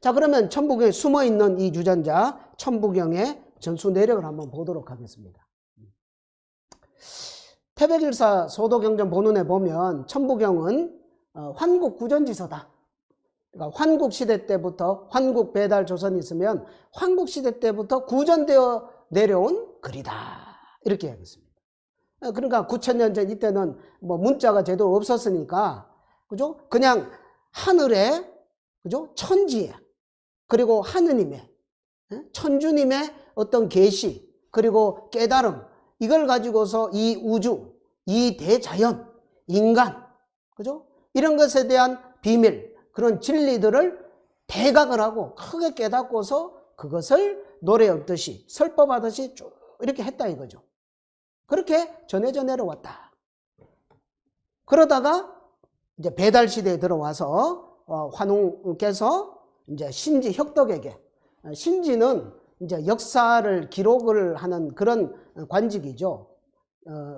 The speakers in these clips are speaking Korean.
자, 그러면 천부경에 숨어있는 이 유전자, 천부경의 전수 내력을 한번 보도록 하겠습니다. 태백일사 소도경전 본운에 보면 천부경은 환국구전지서다. 그러니까 환국시대 때부터 환국 배달 조선이 있으면 환국시대 때부터 구전되어 내려온 글이다. 이렇게 해야겠습니다. 그러니까 9000년 전 이때는 뭐 문자가 제대로 없었으니까, 그죠? 그냥 하늘에, 그죠? 천지에, 그리고 하느님의, 천주님의 어떤 계시, 그리고 깨달음, 이걸 가지고서 이 우주, 이 대자연, 인간, 그죠? 이런 것에 대한 비밀, 그런 진리들을 대각을 하고 크게 깨닫고서 그것을 노래 읊듯이 설법하듯이 쭉 이렇게 했다 이거죠. 그렇게 전해져 내려왔다. 그러다가 이제 배달 시대에 들어와서 환웅께서 이제 신지 혁덕에게, 신지는 이제 역사를 기록을 하는 그런 관직이죠.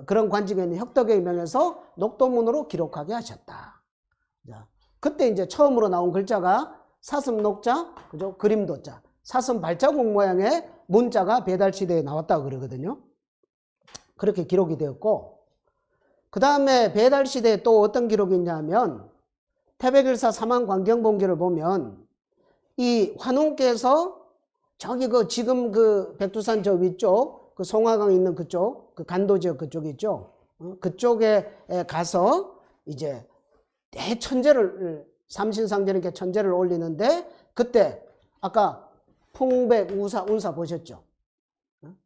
그런 관직에 있는 혁덕에 명해서 녹도문으로 기록하게 하셨다. 자, 그때 이제 처음으로 나온 글자가 사슴 녹자, 그죠? 그림도자, 사슴 발자국 모양의 문자가 배달 시대에 나왔다고 그러거든요. 그렇게 기록이 되었고, 그 다음에 배달 시대에 또 어떤 기록이 있냐면 태백일사 사망광경본기를 보면 이 환웅께서 저기 지금 백두산 저 위쪽, 그 송화강 있는 그쪽, 그 간도지역 그쪽 있죠. 그쪽에 가서 이제 대천제를, 삼신상제는 이렇게 천제를 올리는데, 그때 아까 풍백우사 운사 보셨죠?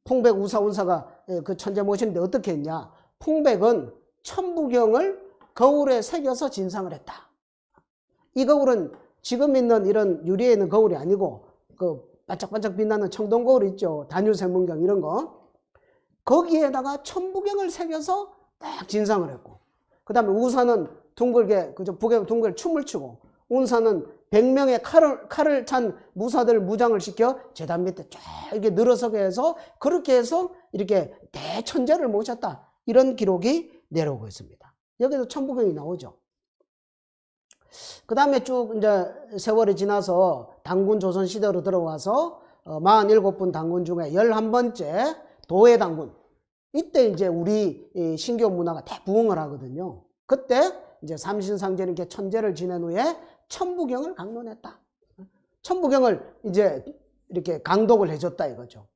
풍백우사 운사가 그 천제 모시는데 어떻게 했냐? 풍백은 천부경을 거울에 새겨서 진상을 했다. 이 거울은 지금 있는 이런 유리에 있는 거울이 아니고 그 반짝반짝 빛나는 청동 거울 있죠. 단유생문경 이런 거. 거기에다가 천부경을 새겨서 딱 진상을 했고, 그 다음에 우사는 둥글게, 그저 북에 둥글 춤을 추고, 운사는 100명의 칼을 찬 무사들 무장을 시켜 제단 밑에 쫙 이렇게 늘어서게 해서 그렇게 해서 이렇게 대천제를 모셨다. 이런 기록이 내려오고 있습니다. 여기도 천부경이 나오죠. 그 다음에 쭉 이제 세월이 지나서 단군 조선 시대로 들어와서 47분 단군 중에 11번째 도회 단군. 이때 이제 우리 신교 문화가 대부흥을 하거든요. 그때 이제 삼신상제는 이렇게 천제를 지낸 후에 천부경을 강론했다. 천부경을 이제 이렇게 강독을 해줬다 이거죠.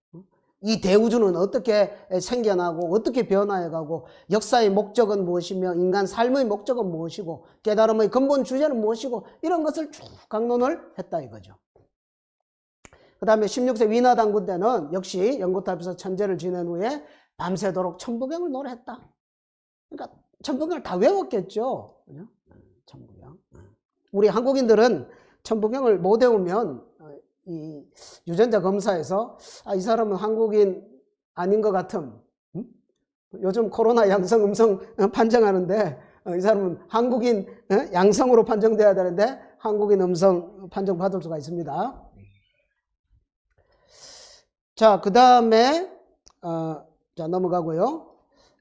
이 대우주는 어떻게 생겨나고 어떻게 변화해가고 역사의 목적은 무엇이며 인간 삶의 목적은 무엇이고 깨달음의 근본 주제는 무엇이고 이런 것을 쭉 강론을 했다 이거죠. 그 다음에 16세 위나단군 때는 역시 연고탑에서 천제를 지낸 후에 밤새도록 천부경을 노래했다. 그러니까 천부경을 다 외웠겠죠. 그죠? 천부경. 우리 한국인들은 천부경을 못 외우면 이 유전자 검사에서 이 사람은 한국인 아닌 것 같음. 요즘 코로나 양성 음성 판정하는데 이 사람은 한국인 양성으로 판정돼야 되는데 한국인 음성 판정 받을 수가 있습니다. 자, 그 다음에 자 넘어가고요.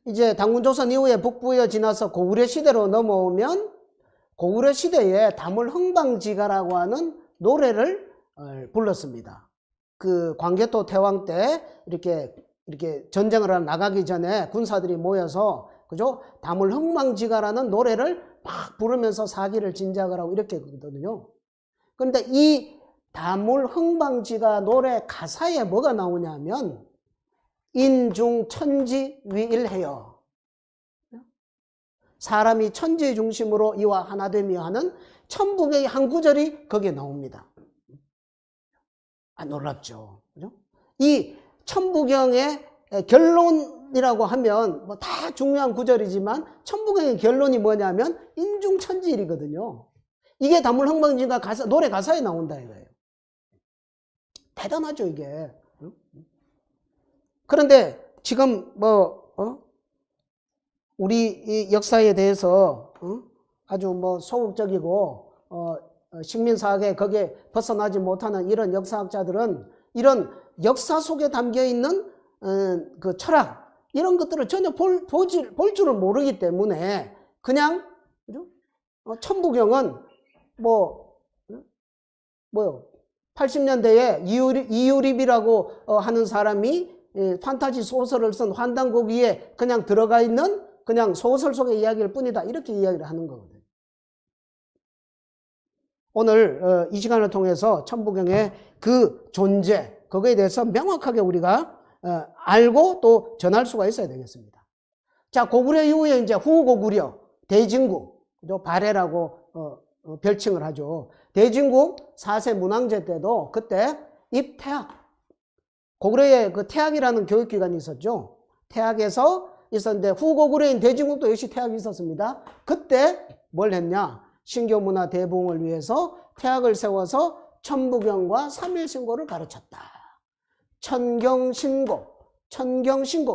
이제 단군조선 이후에 북부에 지나서 고구려 시대로 넘어오면 고구려 시대에 다물흥방지가라고 하는 노래를 불렀습니다. 그 광개토 태왕 때 이렇게 전쟁을 하러 나가기 전에 군사들이 모여서, 그죠? 다물흥방지가라는 노래를 막 부르면서 사기를 진작을 하고 이렇게 했거든요. 그런데 이 다물흥방지가 노래 가사에 뭐가 나오냐면 인중천지 위일해요. 사람이 천지 중심으로 이와 하나 되며 하는 천부경의 한 구절이 거기에 나옵니다. 놀랍죠. 그죠? 이 천부경의 결론이라고 하면 뭐 다 중요한 구절이지만 천부경의 결론이 뭐냐면 인중천지일이거든요. 이게 다물흥방지가 노래 가사에 나온다 이거예요. 대단하죠 이게. 그런데 지금 우리 이 역사에 대해서 아주 소극적이고 식민사학에 거기에 벗어나지 못하는 이런 역사학자들은 이런 역사 속에 담겨있는 그 철학 이런 것들을 전혀 볼 줄을 모르기 때문에 그냥 그죠? 천부경은 뭐요? 80년대에 이유립이라고 하는 사람이 판타지 소설을 쓴 환단고기에 그냥 들어가 있는 그냥 소설 속의 이야기일 뿐이다. 이렇게 이야기를 하는 거거든요. 오늘 이 시간을 통해서 천부경의 그 존재, 그거에 대해서 명확하게 우리가 알고 또 전할 수가 있어야 되겠습니다. 자, 고구려 이후에 이제 후고구려, 대진국, 발해라고 별칭을 하죠. 대진국 4세 문왕제 때도 그때 입태학, 고구려에 그 태학이라는 교육기관이 있었죠. 태학에서 있었는데 후고구려인 대진국도 역시 태학이 있었습니다. 그때 뭘 했냐? 신교문화 대부흥을 위해서 태학을 세워서 천부경과 삼일신고를 가르쳤다. 천경신고,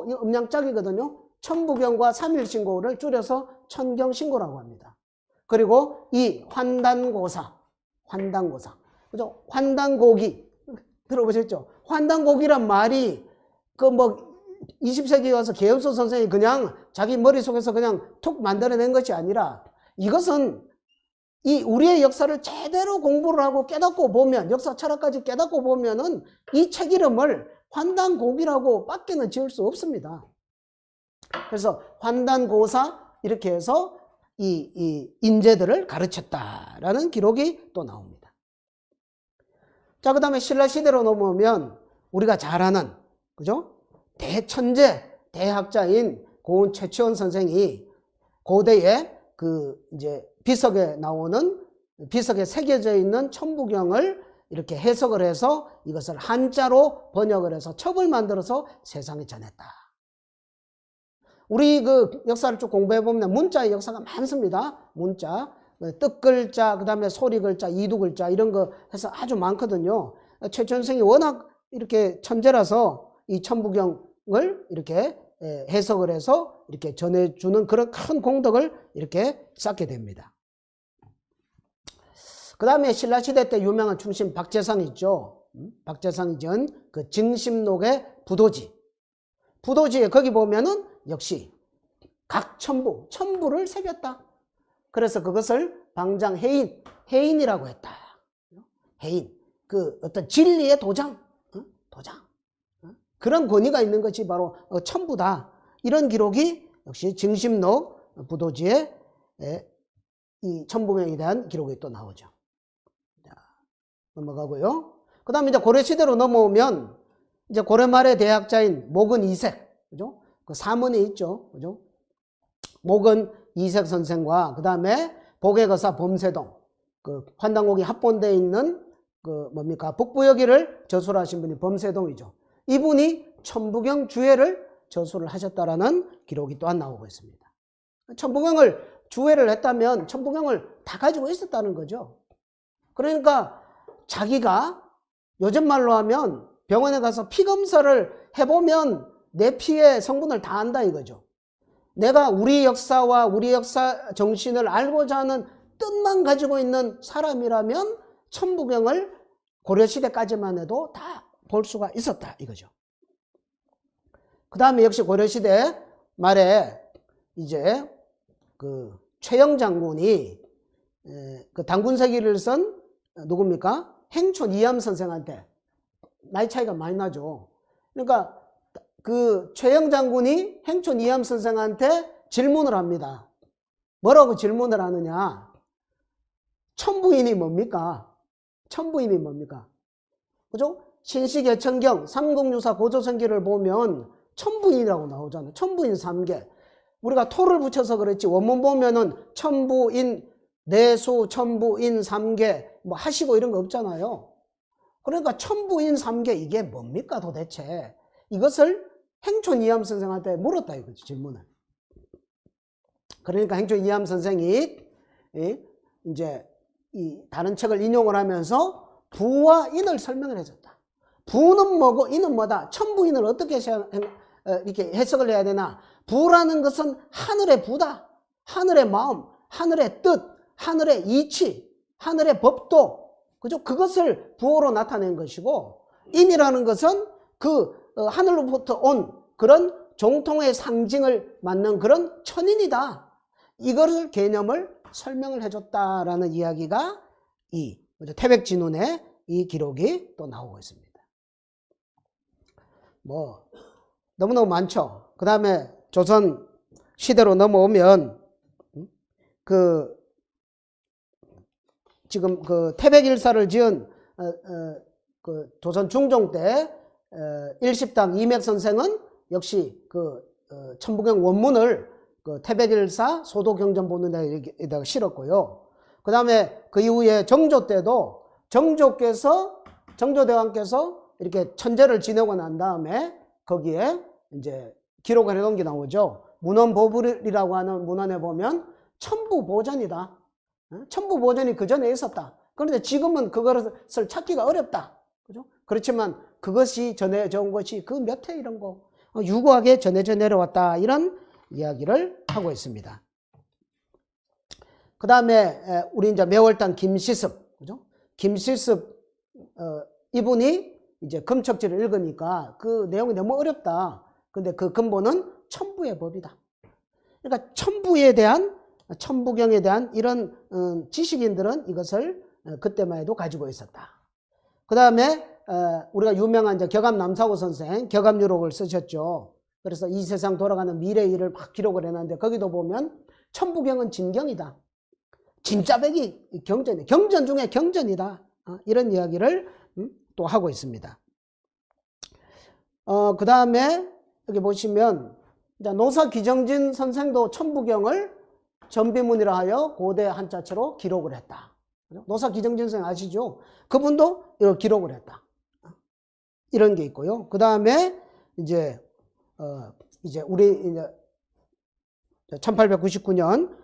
이 음양짝이거든요. 천부경과 삼일신고를 줄여서 천경신고라고 합니다. 그리고 이 환단고사, 그죠? 환단고기 들어보셨죠? 환단고기란 말이 그 뭐 20세기에 와서 계엄소 선생이 그냥 자기 머릿속에서 그냥 툭 만들어낸 것이 아니라 이것은 이 우리의 역사를 제대로 공부를 하고 깨닫고 보면, 역사 철학까지 깨닫고 보면은 이 책 이름을 환단고기라고 밖에는 지을 수 없습니다. 그래서 환단고사 이렇게 해서 이 인재들을 가르쳤다라는 기록이 또 나옵니다. 자, 그 다음에 신라시대로 넘어오면 우리가 잘 아는, 그죠? 대천재, 대학자인 고은 최치원 선생이 고대에 그 이제 비석에 나오는, 비석에 새겨져 있는 천부경을 이렇게 해석을 해서 이것을 한자로 번역을 해서 첩을 만들어서 세상에 전했다. 우리 그 역사를 쭉 공부해 보면 문자의 역사가 많습니다. 문자, 뜻글자, 그 다음에 소리글자, 이두글자 이런 거 해서 아주 많거든요. 최치원 선생이 워낙 이렇게 천재라서 이 천부경을 이렇게 해석을 해서 이렇게 전해주는 그런 큰 공덕을 이렇게 쌓게 됩니다. 그 다음에 신라시대 때 유명한 충신 박재상 있죠. 박재상이 지은 그 증심록의 부도지에 거기 보면은 역시 각 천부를 새겼다. 그래서 그것을 방장해인이라고 했다. 해인, 그 어떤 진리의 도장. 그런 권위가 있는 것이 바로 천부다. 이런 기록이 역시 증심록 부도지에 이 천부경에 대한 기록이 또 나오죠. 자, 넘어가고요. 그 다음에 이제 고려시대로 넘어오면 이제 고려 말의 대학자인 목은 이색, 그죠? 그 사문에 있죠, 그죠? 목은 이색 선생과 그 다음에 복외거사 범세동, 그 환단고기 합본되어 있는 그 뭡니까 북부여기를 저술을 하신 분이 범세동이죠. 이분이 천부경 주회를 저술을 하셨다라는 기록이 또한 나오고 있습니다. 천부경을 주회를 했다면 천부경을 다 가지고 있었다는 거죠. 그러니까 자기가 요즘 말로 하면 병원에 가서 피 검사를 해보면 내 피의 성분을 다 안다 이거죠. 내가 우리 역사와 우리 역사 정신을 알고자 하는 뜻만 가지고 있는 사람이라면 천부경을 고려시대까지만 해도 다 볼 수가 있었다 이거죠. 그 다음에 역시 고려시대 말에 이제 그 최영 장군이 그 단군세기를 쓴 누굽니까? 행촌 이암 선생한테 나이 차이가 많이 나죠. 그러니까 그 최영 장군이 행촌 이암 선생한테 질문을 합니다. 뭐라고 질문을 하느냐? 천부인이 뭡니까? 그죠? 신시개천경 삼국유사 고조선기를 보면 천부인이라고 나오잖아요. 천부인 3개. 우리가 토를 붙여서 그랬지 원문 보면은 천부인 내수, 천부인 3개 뭐 하시고 이런 거 없잖아요. 그러니까 천부인 3개 이게 뭡니까 도대체? 이것을 행촌 이암 선생한테 물었다 이거지 질문을. 그러니까 행촌 이암 선생이 이제 이 다른 책을 인용을 하면서 부와 인을 설명을 해줬다. 부는 뭐고 인은 뭐다. 천부인을 어떻게 이렇게 해석을 해야 되나? 부라는 것은 하늘의 부다. 하늘의 마음, 하늘의 뜻, 하늘의 이치, 하늘의 법도, 그죠? 그것을 부호로 나타낸 것이고, 인이라는 것은 그 하늘로부터 온 그런 정통의 상징을 맞는 그런 천인이다. 이것을 개념을 설명을 해줬다라는 이야기가 이 태백진운의 이 기록이 또 나오고 있습니다. 뭐 너무너무 많죠. 그 다음에 조선 시대로 넘어오면 지금 태백일사를 지은 조선 중종 때 일십당 이맥 선생은 역시 천부경 원문을 태백일사 소도경전본문에다가 실었고요. 그 다음에 그 이후에 정조 때도 정조대왕께서 이렇게 천제를 지내고 난 다음에 거기에 이제 기록을 해놓은 게 나오죠. 문헌보불이라고 하는 문헌에 보면 천부보전이다. 천부보전이 그 전에 있었다. 그런데 지금은 그것을 찾기가 어렵다. 그죠? 그렇지만 그것이 전해져 온 것이 그 몇 해 이런 거 유구하게 전해져 내려왔다. 이런 이야기를 하고 있습니다. 그 다음에 우리 이제 매월당 김시습, 그죠? 김시습 이분이 이제 금척지를 읽으니까 그 내용이 너무 어렵다. 근데 그 근본은 천부의 법이다. 그러니까 천부경에 대한 이런 지식인들은 이것을 그때만 해도 가지고 있었다. 그 다음에 우리가 유명한 이제 격암 남사고 선생 격암유록을 쓰셨죠. 그래서 이 세상 돌아가는 미래 일을 막 기록을 해놨는데 거기도 보면 천부경은 진경이다. 진짜배기 경전, 경전 중에 경전이다. 이런 이야기를 또 하고 있습니다. 그 다음에 여기 보시면 노사 기정진 선생도 천부경을 전비문이라 하여 고대 한자체로 기록을 했다. 노사 기정진 선생 아시죠? 그분도 이걸 기록을 했다. 이런 게 있고요. 그 다음에 이제 우리 1899년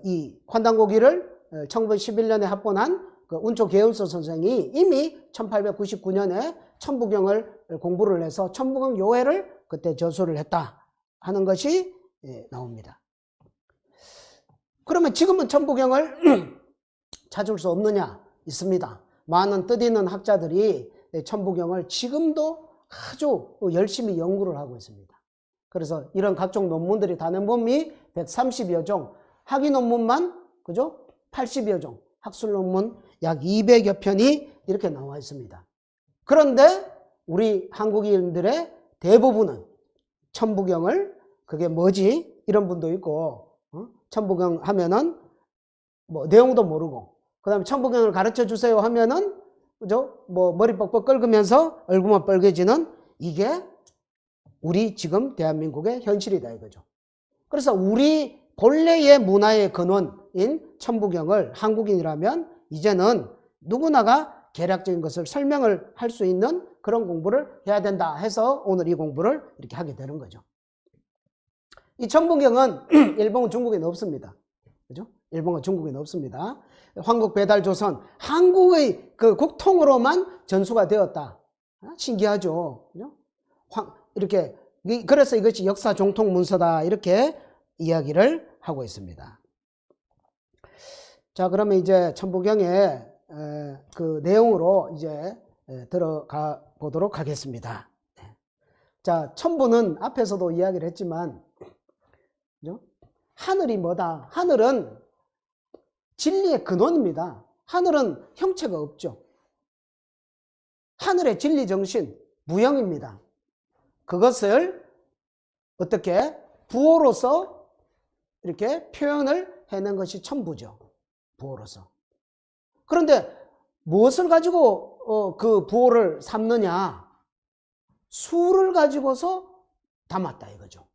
이 환단고기를 1911년에 합본한 운초 계은서 선생이 이미 1899년에 천부경을 공부를 해서 천부경 요해를 그때 저술을 했다 하는 것이 나옵니다. 그러면 지금은 천부경을 찾을 수 없느냐? 있습니다. 많은 뜻 있는 학자들이 천부경을 지금도 아주 열심히 연구를 하고 있습니다. 그래서 이런 각종 논문들이 단행본이 130여 종, 학위 논문만 그죠? 80여 종, 학술 논문 약 200여 편이 이렇게 나와 있습니다. 그런데 우리 한국인들의 대부분은 천부경을 그게 뭐지? 이런 분도 있고 천부경 하면은 뭐 내용도 모르고 그다음에 천부경을 가르쳐 주세요 하면은 그죠? 뭐 머리 뻑뻑 긁으면서 얼굴만 빨개지는 이게 우리 지금 대한민국의 현실이다 이거죠. 그래서 우리 본래의 문화의 근원인 천부경을 한국인이라면 이제는 누구나가 개략적인 것을 설명을 할 수 있는 그런 공부를 해야 된다 해서 오늘 이 공부를 이렇게 하게 되는 거죠. 이 천부경은 일본, 중국에는 없습니다. 그죠? 일본과 중국에는 없습니다. 황국 배달 조선, 한국의 그 국통으로만 전수가 되었다. 신기하죠? 그죠? 이렇게, 그래서 이것이 역사 정통 문서다. 이렇게 이야기를 하고 있습니다. 자, 그러면 이제 천부경의 그 내용으로 이제 들어가 보도록 하겠습니다. 자, 천부는 앞에서도 이야기를 했지만, 그죠? 하늘이 뭐다? 하늘은 진리의 근원입니다. 하늘은 형체가 없죠. 하늘의 진리 정신, 무형입니다. 그것을 어떻게 부호로서 이렇게 표현을 해낸 것이 천부죠. 부호로서. 그런데 무엇을 가지고 그 부호를 삼느냐? 수를 가지고서 담았다 이거죠.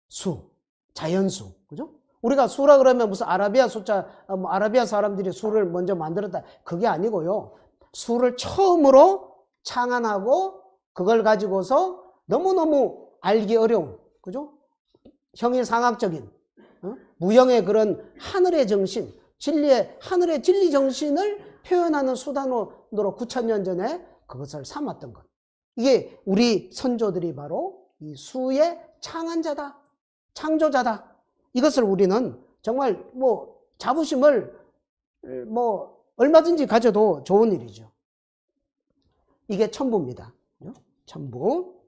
수, 자연수, 그죠? 우리가 수라 그러면 무슨 아라비아 숫자, 아라비아 사람들이 수를 먼저 만들었다. 그게 아니고요. 수를 처음으로 창안하고 그걸 가지고서 너무너무 알기 어려운, 그죠? 형이상학적인, 무형의 그런 하늘의 정신, 하늘의 진리 정신을 표현하는 수단으로 9,000년 전에 그것을 삼았던 것. 이게 우리 선조들이 바로 이 수의 창안자다, 창조자다. 이것을 우리는 정말 자부심을 얼마든지 가져도 좋은 일이죠. 이게 천부입니다. 천부.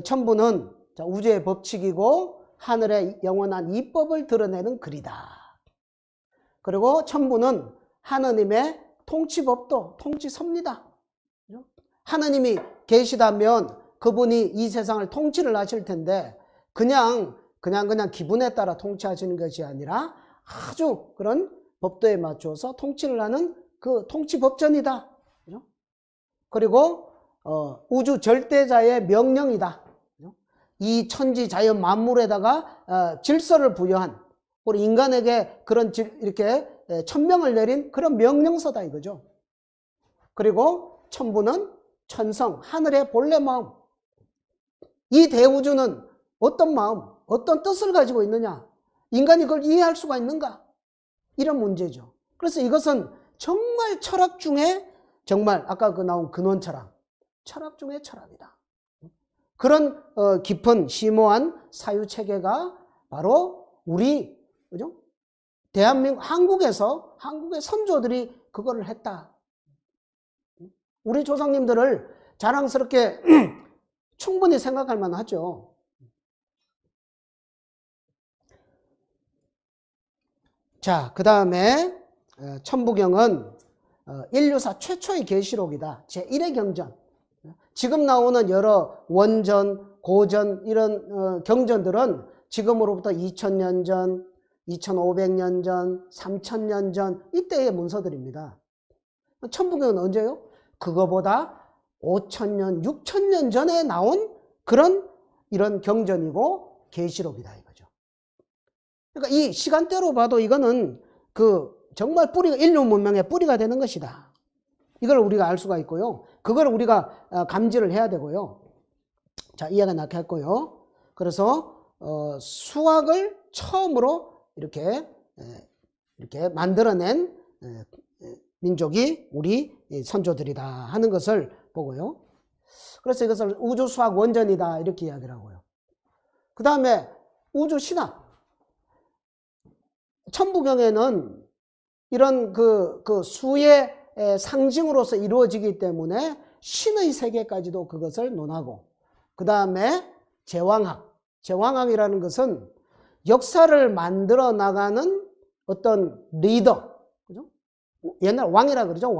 천부는 우주의 법칙이고 하늘의 영원한 이법을 드러내는 글이다. 그리고 천부는 하느님의 통치법도 통치섭니다. 하느님이 계시다면 그분이 이 세상을 통치를 하실 텐데 그냥 기분에 따라 통치하시는 것이 아니라 아주 그런 법도에 맞춰서 통치를 하는 그 통치법전이다. 그리고 우주 절대자의 명령이다. 이 천지 자연 만물에다가 질서를 부여한 우리 인간에게 그런 이렇게 천명을 내린 그런 명령서다 이거죠. 그리고 천부는 천성, 하늘의 본래 마음. 이 대우주는 어떤 마음, 어떤 뜻을 가지고 있느냐? 인간이 그걸 이해할 수가 있는가? 이런 문제죠. 그래서 이것은 정말 철학 중에 정말 아까 그 나온 근원 철학 중에 철학이다. 그런 깊은 심오한 사유 체계가 바로 우리 그죠? 대한민국 한국의 선조들이 그거를 했다. 우리 조상님들을 자랑스럽게 충분히 생각할 만하죠. 자, 그 다음에 천부경은 인류사 최초의 계시록이다. 제1의 경전. 지금 나오는 여러 원전, 고전 이런 경전들은 지금으로부터 2000년 전, 2500년 전, 3000년 전 이때의 문서들입니다. 천부경은 언제요? 그거보다 5000년, 6000년 전에 나온 이런 경전이고 계시록이다 이거죠. 그러니까 이 시간대로 봐도 이거는 정말 인류 문명의 뿌리가 되는 것이다. 이걸 우리가 알 수가 있고요. 그걸 우리가 감지를 해야 되고요. 자, 이해가 나게 했고요. 그래서 수학을 처음으로 이렇게 만들어낸 민족이 우리 선조들이다 하는 것을 보고요. 그래서 이것을 우주수학 원전이다 이렇게 이야기를 하고요. 그 다음에 우주신학. 천부경에는 이런 그 수의 상징으로서 이루어지기 때문에 신의 세계까지도 그것을 논하고, 그 다음에 제왕학이라는 것은 역사를 만들어 나가는 어떤 리더, 그죠? 옛날 왕이라 그러죠.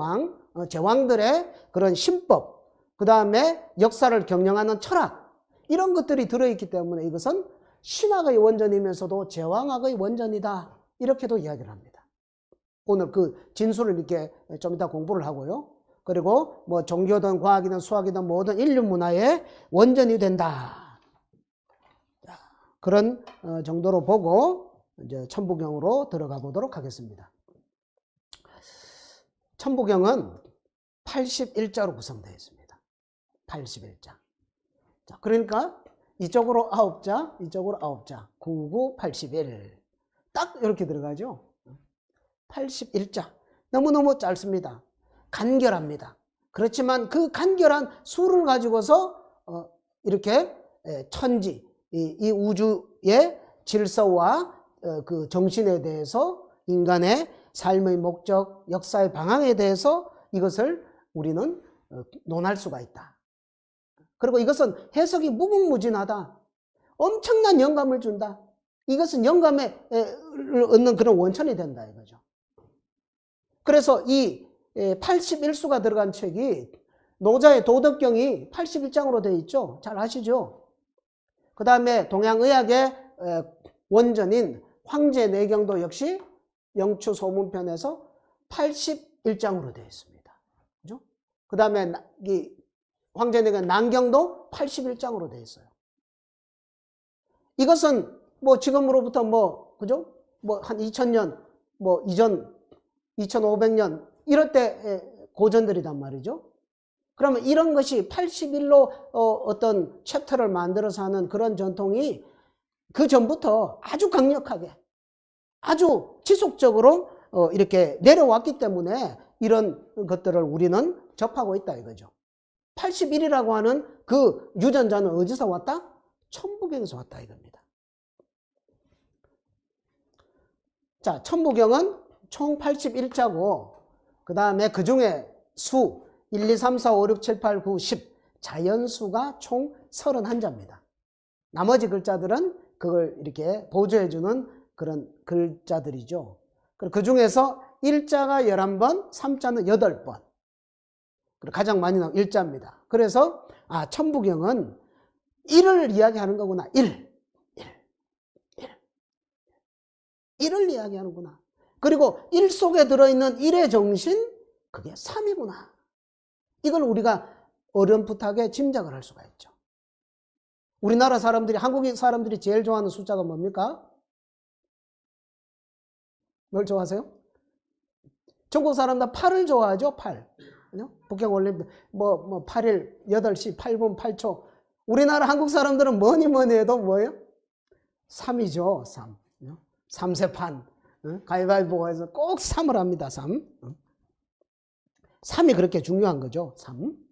제왕들의 그런 신법, 그 다음에 역사를 경영하는 철학, 이런 것들이 들어있기 때문에 이것은 신학의 원전이면서도 제왕학의 원전이다 이렇게도 이야기를 합니다. 오늘 그 진술을 이렇게 좀 이따 공부를 하고요. 그리고 뭐 종교든 과학이든 수학이든 모든 인류 문화의 원전이 된다. 그런 정도로 보고 이제 천부경으로 들어가 보도록 하겠습니다. 천부경은 81자로 구성되어 있습니다. 81자. 자, 그러니까 이쪽으로 9자, 이쪽으로 9자. 99, 81. 딱 이렇게 들어가죠. 81자. 너무너무 짧습니다. 간결합니다. 그렇지만 그 간결한 수를 가지고서 이렇게 천지, 이 우주의 질서와 그 정신에 대해서 인간의 삶의 목적, 역사의 방향에 대해서 이것을 우리는 논할 수가 있다. 그리고 이것은 해석이 무궁무진하다. 엄청난 영감을 준다. 이것은 영감을 얻는 그런 원천이 된다 이거죠. 그래서 이 81수가 들어간 책이 노자의 도덕경이 81장으로 되어 있죠. 잘 아시죠? 그 다음에 동양의학의 원전인 황제내경도 역시 영추소문편에서 81장으로 되어 있습니다. 그죠? 그 다음에 이 황제내경 난경도 81장으로 되어 있어요. 이것은 뭐 지금으로부터 그죠? 한 2000년 이전 2500년 이럴 때 고전들이란 말이죠. 그러면 이런 것이 81로 어떤 챕터를 만들어서 하는 그런 전통이 그 전부터 아주 강력하게 아주 지속적으로 이렇게 내려왔기 때문에 이런 것들을 우리는 접하고 있다 이거죠. 81이라고 하는 그 유전자는 어디서 왔다? 천부경에서 왔다 이겁니다. 자, 천부경은 총 81자고 그 다음에 그 중에 수 1, 2, 3, 4, 5, 6, 7, 8, 9, 10 자연수가 총 31자입니다. 나머지 글자들은 그걸 이렇게 보조해주는 그런 글자들이죠. 그 중에서 일자가 11번, 삼자는 8번. 그리고 가장 많이 나온 일자입니다. 그래서 천부경은 1을 이야기하는 거구나. 1을 이야기하는구나. 그리고 1 속에 들어있는 1의 정신, 그게 3이구나. 이걸 우리가 어렴풋하게 짐작을 할 수가 있죠. 우리나라 사람들이, 한국 사람들이 제일 좋아하는 숫자가 뭡니까? 뭘 좋아하세요? 중국 사람들 8을 좋아하죠. 8. 북경올림픽 8일 8시 8분 8초. 우리나라 한국 사람들은 뭐니 해도 뭐예요? 3이죠. 3. 3세판. 가위바위보에서 꼭 3을 합니다. 3. 3이 그렇게 중요한 거죠. 3.